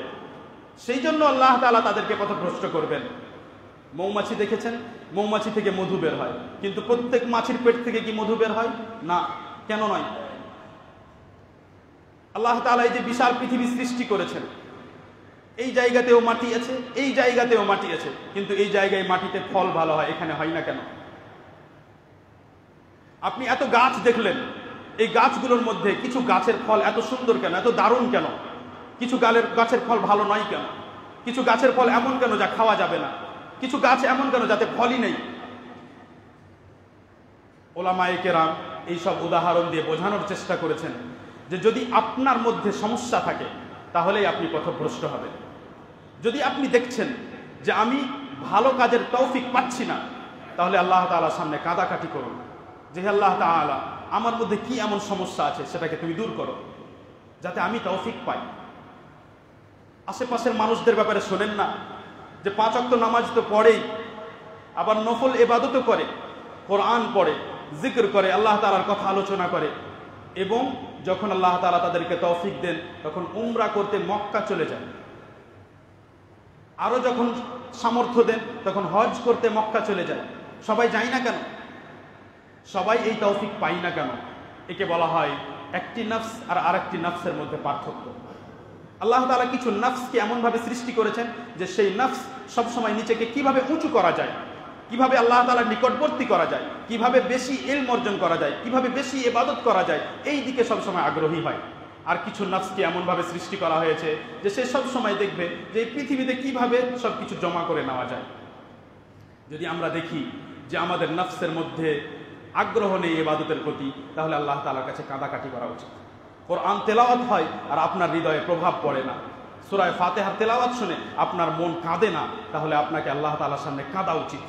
সেই জন্য আল্লাহ তাআলা তাদেরকে পথভ্রষ্ট করবেন। মৌমাছি দেখেছেন, মৌমাছি থেকে মধু বের হয়, কিন্তু প্রত্যেক মাছির পেট থেকে কি মধু বের হয়? না। কেন নয়? আল্লাহ তাআলা এই যে বিশাল পৃথিবী সৃষ্টি করেছেন, এই জায়গাতেও মাটি আছে, এই জায়গাতেও মাটি আছে, কিন্তু এই জায়গায় মাটিতে ফল ভালো হয়, এখানে হয় না কেন? আপনি এত গাছ দেখলেন, এই গাছগুলোর মধ্যে কিছু গাছের ফল এত সুন্দর কেন, এত দারুণ কেন? কিছু গাছের ফল ভালো নয় কেন? কিছু গাছের ফল এমন কেন যা খাওয়া যাবে না? কিছু গাছ এমন কেন যাতে ফলই নেই? ওলামায়ে কেরাম এইসব উদাহরণ দিয়ে বোঝানোর চেষ্টা করেছেন যে যদি আপনার মধ্যে সমস্যা থাকে, তাহলেই আপনি পথভ্রষ্ট হবেন। যদি আপনি দেখছেন যে আমি ভালো কাজের তৌফিক পাচ্ছি না, তাহলে আল্লাহ তাআলার সামনে কাঁদাকাটি করুন যে আল্লাহ তাআলা আমার মধ্যে কি এমন সমস্যা আছে সেটাকে তুমি দূর করো, যাতে আমি তৌফিক পাই। আশেপাশের মানুষদের ব্যাপারে শোনেন না যে 5 ওয়াক্ত নামাজ তো পড়েই, আবার নফল ইবাদতও করে, কোরআন পড়ে, জিকির করে, আল্লাহ তাআলার কথা আলোচনা করে, এবং যখন আল্লাহ তাআলা তাদেরকে তৌফিক দেন তখন উমরা করতে মক্কা চলে যায়। আরো যখন সামর্থ্য দেন তখন হজ করতে মক্কা চলে যায়। সবাই যায় না কেন? সবাই এই তৌফিক পাই না কেন? একে বলা হয় একটি নফস আর আরেকটি নফসের মধ্যে পার্থক্য। আল্লাহ তাআলা কিছু নফসকে এমনভাবে সৃষ্টি করেছেন যে সেই নফস সবসময় নিজেকে কিভাবে উঁচু করা যায়, কিভাবে আল্লাহ তাআলার নিকটবর্তী করা যায়, কিভাবে বেশি ইলম অর্জন করা যায়, কিভাবে বেশি ইবাদত করা যায়, এই দিকে সবসময় আগ্রহী হয়। আর কিছু নফসকে এমনভাবে সৃষ্টি করা হয়েছে যে সে সবসময় দেখবে যে এই পৃথিবীতে কিভাবে সবকিছু জমা করে নেওয়া যায়। যদি আমরা দেখি যে আমাদের নফসের মধ্যে আগ্রহ নেই ইবাদতের প্রতি, তাহলে আল্লাহ তাআলার কাছে কাঁদাকাটি করা উচিত। কোরআন তেলাওয়াত হয় আর আপনার হৃদয়ে প্রভাব পড়ে না, সূরা ফাতিহার তেলাওয়াত শুনে আপনার মন কাঁদে না, তাহলে আপনাকে আল্লাহ তাআলার সামনে কাঁদা উচিত।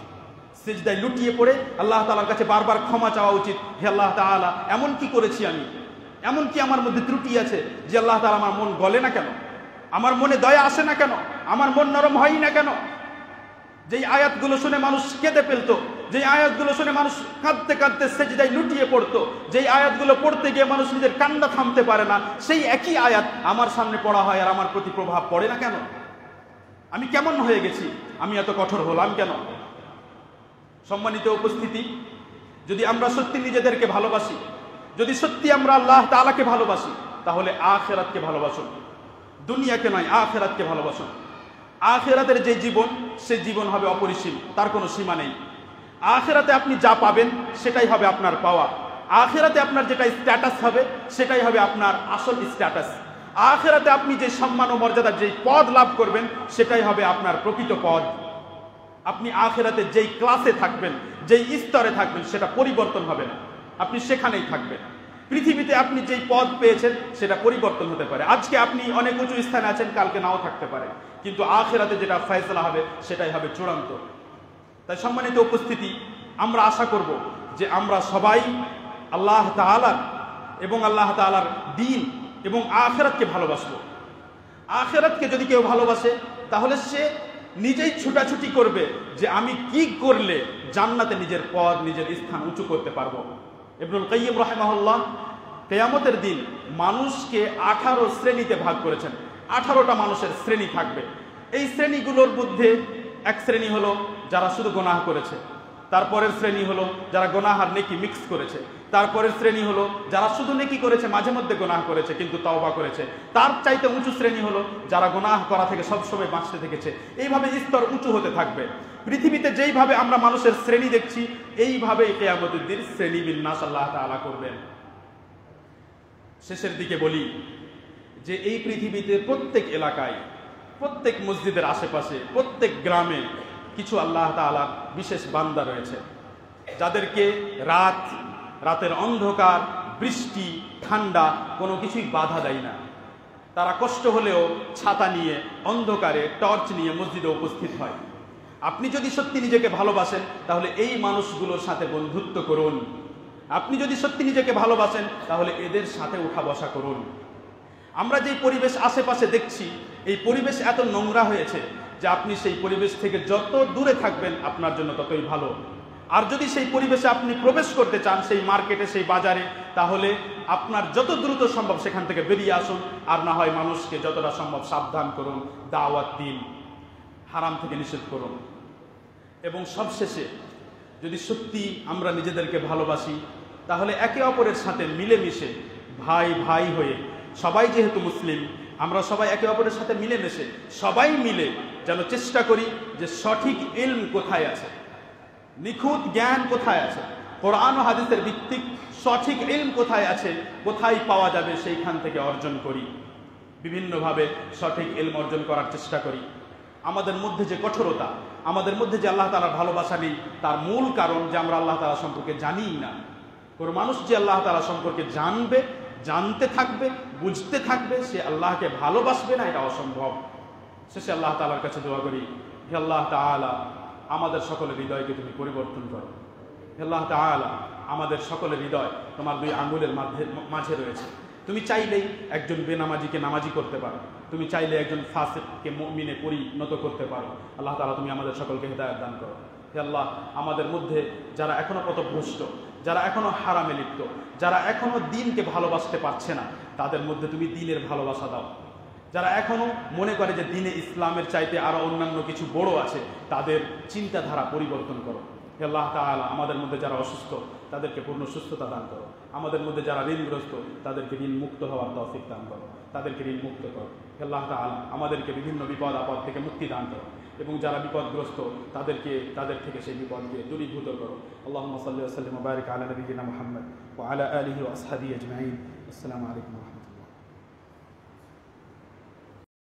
সিজদায় লুটিয়ে পড়ে আল্লাহ তাআলার কাছে বারবার ক্ষমা চাওয়া উচিত। হে আল্লাহ তাআলা, এমন কি করেছি আমি, এমন কি আমার মধ্যে ত্রুটি আছে যে আল্লাহ তাআলা আমার মন গলে না কেন, আমার মনে দয়া আসে না কেন, আমার মন নরম হয় না কেন? যেই আয়াতগুলো শুনে মানুষ কেঁদে ফেলতো, যেই আয়াতগুলো শুনে মানুষ কাঁদতে কাঁদতে সিজদায় লুটিয়ে পড়তো, যেই আয়াতগুলো পড়তে গিয়ে মানুষ নিজের কান্না থামতে পারে না, সেই একই আয়াত আমার সামনে পড়া হয় আর আমার প্রতি প্রভাব পড়ে না কেন? আমি কেমন হয়ে গেছি? আমি এত কঠোর হলাম কেন? সম্মানিত উপস্থিতি, যদি আমরা সত্যি নিজেদেরকে ভালোবাসি, যদি সত্যি আমরা আল্লাহ তাআলাকে ভালোবাসি, তাহলে আখিরাতকে ভালোবাসুন। দুনিয়াকে নয়, আখিরাতকে ভালোবাসুন। আখিরাতের যে জীবন, সে জীবন হবে অপরিসীম, তার কোনো সীমা নেই। আখিরাতে আপনি যা পাবেন সেটাই হবে আপনার পাওয়া। আখিরাতে আপনার যেটা স্ট্যাটাস হবে সেটাই হবে আপনার আসল স্ট্যাটাস। আখিরাতে আপনি যে সম্মান ও মর্যাদার যেই পদ লাভ করবেন সেটাই হবে আপনার প্রকৃত পদ। আপনি আখিরাতে যেই ক্লাসে থাকবেন, যেই স্তরে থাকবেন, সেটা পরিবর্তন হবে না, আপনি সেখানেই থাকবেন। পৃথিবীতে আপনি যেই পদ পেয়েছেন সেটা পরিবর্তন হতে পারে। আজকে আপনি অনেক উঁচু স্থানে আছেন, কালকে নাও থাকতে পারে, কিন্তু আখিরাতে যেটা ফয়সালা হবে সেটাই হবে চূড়ান্ত। তাই সম্মানিত উপস্থিতি, আমরা আশা করব যে আমরা সবাই আল্লাহ তাআলার এবং আল্লাহ তাআলার দ্বীন এবং আখিরাতকে ভালোবাসবো। আখিরাতকে যদি কেউ ভালোবাসে তাহলে সে নিজেই ছুটাছুটি করবে যে আমি কি করলে জান্নাতে নিজের পদ, নিজের স্থান উঁচু করতে পারবো। ইবনুল কাইয়্যিম রাহিমাহুল্লাহ কিয়ামতের দিন মানুষকে 18 শ্রেণীতে ভাগ করেছেন। 18টা মানুষের শ্রেণী থাকবে। এই শ্রেণীগুলোর মধ্যে এক শ্রেণী হলো যারা শুধু গুনাহ করেছে, তারপরের শ্রেণী হলো যারা গুনাহ আর নেকি মিক্স করেছে, তারপরের শ্রেণী হলো যারা শুধু নেকি করেছে, মাঝে মধ্যে গুনাহ করেছে কিন্তু তওবা করেছে, তার চাইতে উঁচু শ্রেণী হলো যারা গুনাহ করা থেকে সবসময় বাঁচতে থেকেছে। এইভাবে স্তর উঁচু হতে থাকবে। পৃথিবীতে যেইভাবে আমরা মানুষের শ্রেণী দেখছি, এইভাবেই কিয়ামতের দিন শ্রেণী বিন্যাস আল্লাহ তাআলা করবেন। শেষের দিকে বলি যে এই পৃথিবীতে প্রত্যেক এলাকায়, প্রত্যেক মসজিদের আশেপাশে, প্রত্যেক গ্রামে কিছু আল্লাহ তাআলার বিশেষ বান্দা রয়েছে, যাদেরকে রাতের অন্ধকার, বৃষ্টি, ঠান্ডা কোনো কিছুই বাধা দেয় না। তারা কষ্ট হলেও ছাতা নিয়ে, অন্ধকারে টর্চ নিয়ে মসজিদে উপস্থিত হয়। আপনি যদি সত্যি নিজেকে ভালোবাসেন তাহলে এই মানুষগুলোর সাথে বন্ধুত্ব করুন। আপনি যদি সত্যি নিজেকে ভালোবাসেন তাহলে এদের সাথে উঠা বসা করুন। আমরা যেই পরিবেশ আশেপাশে দেখছি, এই পরিবেশ এত নোংরা হয়েছে যে আপনি সেই পরিবেশ থেকে যত দূরে থাকবেন আপনার জন্য ততই ভালো। আর যদি সেই পরিবেশে আপনি প্রবেশ করতে চান, সেই মার্কেটে, সেই বাজারে, তাহলে আপনার যত দ্রুত সম্ভব সেখান থেকে বেরিয়ে আসুন। আর না হয় মানুষকে যতটা সম্ভব সাবধান করুন, দাওয়াত দিন, হারাম থেকে নিষেধ করুন। এবং সবশেষে যদি সত্যি আমরা নিজেদেরকে ভালোবাসি তাহলে একে অপরের সাথে মিলেমিশে, ভাই ভাই হয়ে, সবাই যেহেতু মুসলিম, আমরা সবাই একে অপরের সাথে মিলেমিশে সবাই মিলে যেন চেষ্টা করি যে সঠিক ইলম কোথায় আছে, নিখুঁত জ্ঞান কোথায় আছে, কোরআন ও হাদিসের ভিত্তিক সঠিক ইলম কোথায় আছে, কোথায় পাওয়া যাবে সেইখান থেকে অর্জন করি। বিভিন্নভাবে সঠিক ইলম অর্জন করার চেষ্টা করি। আমাদের মধ্যে যে কঠোরতা, আমাদের মধ্যে যে আল্লাহ তাআলার ভালোবাসা নেই, তার মূল কারণ যে আমরা আল্লাহ তাআলা সম্পর্কে জানিই না। কোনো মানুষ যে আল্লাহ তাআলা সম্পর্কে জানবে জানতে থাকবে, বুঝতে থাকবে, সে আল্লাহকে ভালোবাসবে না, এটা অসম্ভব। শেষে আল্লাহ তাআলার কাছে দোয়া করি, হে আল্লাহ তাআলা আমাদের সকলের হৃদয়কে তুমি পরিবর্তন করো। হে আল্লাহ তাআলা আমাদের সকলের হৃদয় তোমার দুই আঙ্গুলের মাঝে রয়েছে। তুমি চাইলেই একজন বেনামাজিকে নামাজি করতে পারো, তুমি চাইলে একজন ফাসিককে মুমিনে পরিণত করতে পারো। আল্লাহ তাআলা তুমি আমাদের সকলকে হেদায়েত দান করো। হে আল্লাহ আমাদের মধ্যে যারা এখনো পথভ্রষ্ট, যারা এখনো হারামে লিপ্ত, যারা এখনো দ্বীনকে ভালোবাসতে পারছে না, তাদের মধ্যে তুমি দ্বীনের ভালোবাসা দাও। যারা এখনো মনে করে যে দ্বীনে ইসলামের চাইতে আরো অন্যান্য কিছু বড় আছে, তাদের চিন্তাধারা পরিবর্তন করো। হে আল্লাহ তাআলা আমাদের মধ্যে যারা অসুস্থ তাদেরকে পূর্ণ সুস্থতা দান করো। আমাদের মধ্যে যারা ঋণগ্রস্ত তাদেরকে ঋণ মুক্ত হওয়ার তৌফিক দান করো, তাদেরকে ঋণ মুক্ত করো। হে আল্লাহ তাআলা আমাদেরকে বিভিন্ন বিপদ আপদ থেকে মুক্তি দান করো, এবং যারা বিপদগ্রস্ত তাদের থেকে সেই বিপদকে দূরীভূত করো। আল্লাহুম্মা সাল্লি ওয়া সাল্লিম ওয়া বারিক আলা নবিয়িনা মুহাম্মদ ওয়া আলা আলিহি ওয়া আসহাবিহি আজমাইন। আসসালামু আলাইকুম।